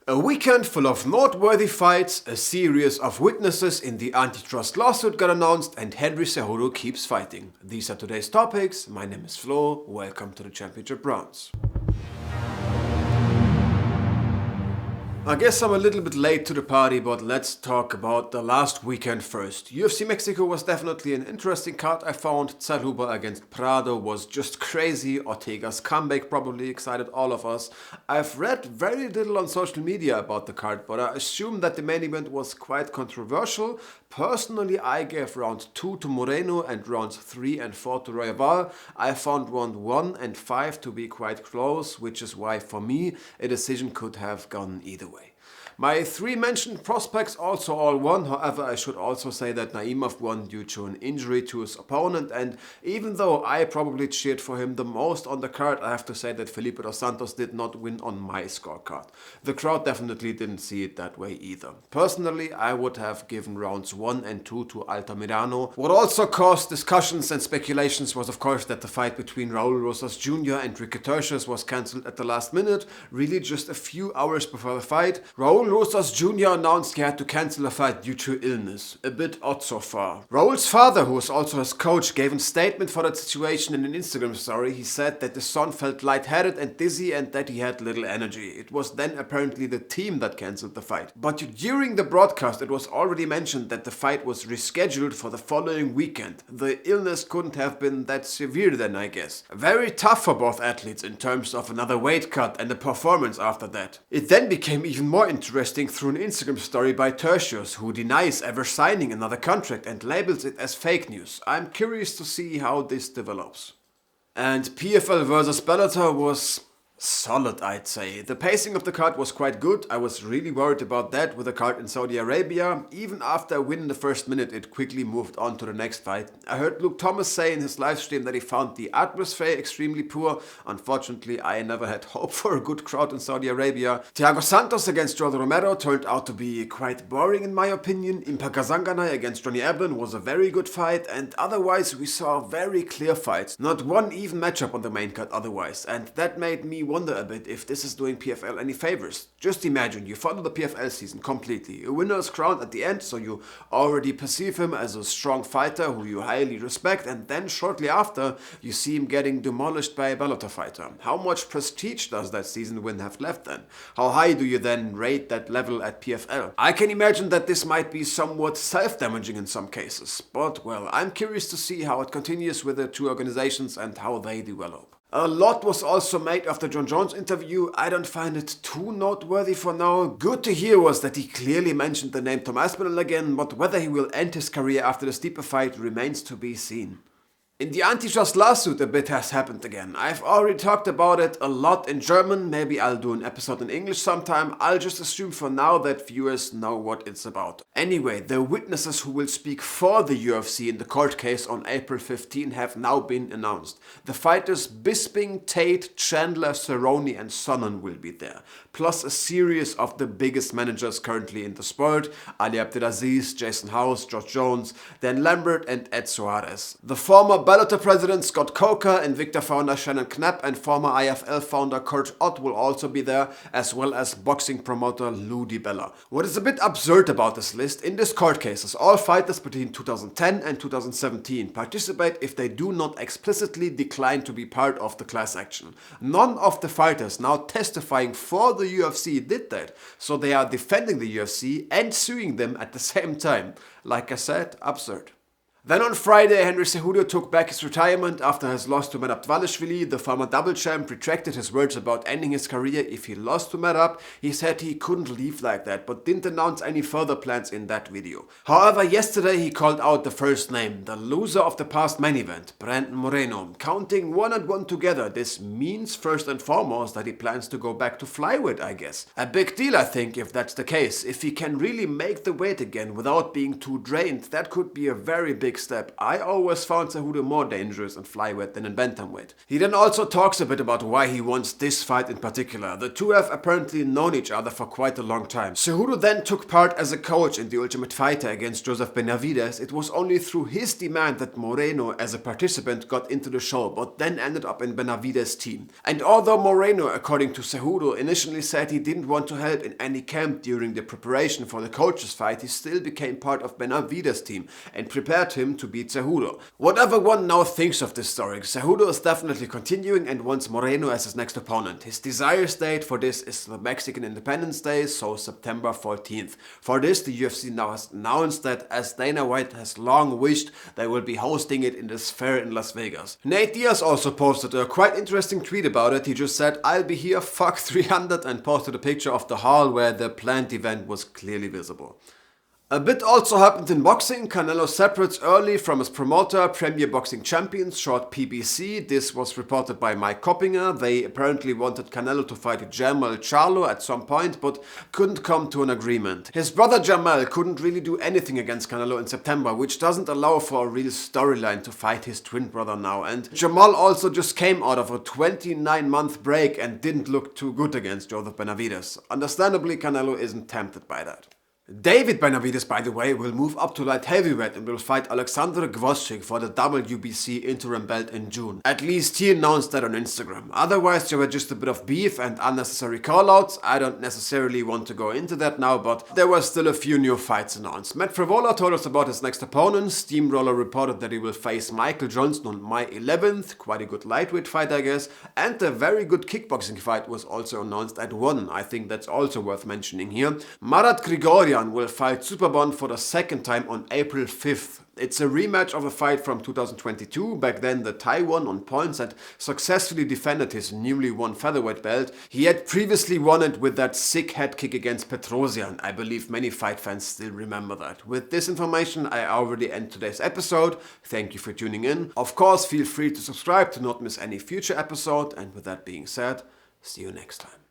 A weekend full of noteworthy fights, a series of witnesses in the antitrust lawsuit got announced, and Henry Cejudo keeps fighting. These are today's topics. My name is Flo. Welcome to the Championship Rounds. I guess I'm a little bit late to the party, but let's talk about the last weekend first. UFC Mexico was definitely an interesting card I found. Cejudo against Prado was just crazy. Ortega's comeback probably excited all of us. I've read very little on social media about the card, but I assume that the main event was quite controversial. Personally, I gave round 2 to Moreno and rounds 3 and 4 to Royval. I found round 1 and 5 to be quite close, which is why for me a decision could have gone either way. My 3 mentioned prospects also all won, however I should also say that Naimov won due to an injury to his opponent, and even though I probably cheered for him the most on the card, I have to say that Felipe dos Santos did not win on my scorecard. The crowd definitely didn't see it that way either. Personally, I would have given rounds 1 and 2 to Altamirano. What also caused discussions and speculations was of course that the fight between Raul Rosas Jr. and Ricky Tertius was cancelled at the last minute, really just a few hours before the fight. Raul Rosas Jr. announced he had to cancel a fight due to illness. A bit odd so far. Raul's father, who was also his coach, gave a statement for that situation in an Instagram story. He said that the son felt lightheaded and dizzy and that he had little energy. It was then apparently the team that cancelled the fight. But during the broadcast it was already mentioned that the fight was rescheduled for the following weekend. The illness couldn't have been that severe then, I guess. Very tough for both athletes in terms of another weight cut and a performance after that. It then became even more interesting through an Instagram story by Tertius, who denies ever signing another contract and labels it as fake news. I'm curious to see how this develops. And PFL versus Bellator was solid, I'd say. The pacing of the card was quite good. I was really worried about that with the card in Saudi Arabia. Even after a win in the first minute, it quickly moved on to the next fight. I heard Luke Thomas say in his livestream that he found the atmosphere extremely poor. Unfortunately, I never had hope for a good crowd in Saudi Arabia. Thiago Santos against Jordan Romero turned out to be quite boring in my opinion. Impa Kasanganay against Johnny Eblen was a very good fight, and otherwise we saw very clear fights. Not one even matchup on the main card otherwise, and that made me wonder a bit if this is doing PFL any favors. Just imagine you follow the PFL season completely. A winner is crowned at the end, so you already perceive him as a strong fighter who you highly respect, and then shortly after you see him getting demolished by a Bellator fighter. How much prestige does that season win have left then? How high do you then rate that level at PFL? I can imagine that this might be somewhat self-damaging in some cases, but well, I'm curious to see how it continues with the two organizations and how they develop. A lot was also made of the John Jones interview. I don't find it too noteworthy for now. Good to hear was that he clearly mentioned the name Tom Aspinall again, but whether he will end his career after the Stipe fight remains to be seen. In the antitrust lawsuit, a bit has happened again. I've already talked about it a lot in German. Maybe I'll do an episode in English sometime. I'll just assume for now that viewers know what it's about. Anyway, the witnesses who will speak for the UFC in the court case on April 15 have now been announced. The fighters Bisping, Tate, Chandler, Cerrone and Sonnen will be there. Plus a series of the biggest managers currently in the sport. Ali Abdelaziz, Jason House, George Jones, Dan Lambert and Ed Soares. The former Bellator president Scott Coker, Invicta founder Shannon Knapp and former IFL founder Kurt Ott will also be there, as well as boxing promoter Lou DiBella. What is a bit absurd about this list, in this court cases, all fighters between 2010 and 2017 participate if they do not explicitly decline to be part of the class action. None of the fighters now testifying for the UFC did that, so they are defending the UFC and suing them at the same time. Like I said, absurd. Then on Friday, Henry Cejudo took back his retirement after his loss to Marat. The former double champ retracted his words about ending his career if he lost to Marat. He said he couldn't leave like that, but didn't announce any further plans in that video. However, yesterday he called out the first name, the loser of the past main event, Brandon Moreno. Counting 1 and 1 together, this means first and foremost that he plans to go back to flyweight, I guess. A big deal, I think, if that's the case. If he can really make the weight again without being too drained, that could be a very big step. I always found Cejudo more dangerous in flyweight than in bantamweight. He then also talks a bit about why he wants this fight in particular. The two have apparently known each other for quite a long time. Cejudo then took part as a coach in The Ultimate Fighter against Joseph Benavidez. It was only through his demand that Moreno as a participant got into the show, but then ended up in Benavidez's team. And although Moreno, according to Cejudo, initially said he didn't want to help in any camp during the preparation for the coaches fight, he still became part of Benavidez's team and prepared him to beat Cejudo. Whatever one now thinks of this story, Cejudo is definitely continuing and wants Moreno as his next opponent. His desired date for this is the Mexican Independence Day, so September 14th. For this, the UFC now has announced that, as Dana White has long wished, they will be hosting it in this fair in Las Vegas. Nate Diaz also posted a quite interesting tweet about it. He just said, "I'll be here, fuck 300," and posted a picture of the hall where the planned event was clearly visible. A bit also happened in boxing. Canelo separates early from his promoter, Premier Boxing Champions, short PBC. This was reported by Mike Coppinger. They apparently wanted Canelo to fight Jamal Charlo at some point, but couldn't come to an agreement. His brother Jamal couldn't really do anything against Canelo in September, which doesn't allow for a real storyline to fight his twin brother now. And Jamal also just came out of a 29-month break and didn't look too good against Joseph Benavidez. Understandably, Canelo isn't tempted by that. David Benavidez, by the way, will move up to light heavyweight and will fight Alexander Gvozdyk for the WBC interim belt in June. At least he announced that on Instagram. Otherwise, there were just a bit of beef and unnecessary callouts. I don't necessarily want to go into that now, but there were still a few new fights announced. Matt Frevola told us about his next opponent. Steamroller reported that he will face Michael Johnson on May 11th. Quite a good lightweight fight, I guess. And a very good kickboxing fight was also announced at 1. I think that's also worth mentioning here. Marat Grigorian will fight Superbon for the second time on April 5th. It's a rematch of a fight from 2022. Back then the Thai won on points and successfully defended his newly won featherweight belt. He had previously won it with that sick head kick against Petrosian. I believe many fight fans still remember that. With this information, I already end today's episode. Thank you for tuning in. Of course, feel free to subscribe to not miss any future episode. And with that being said, see you next time.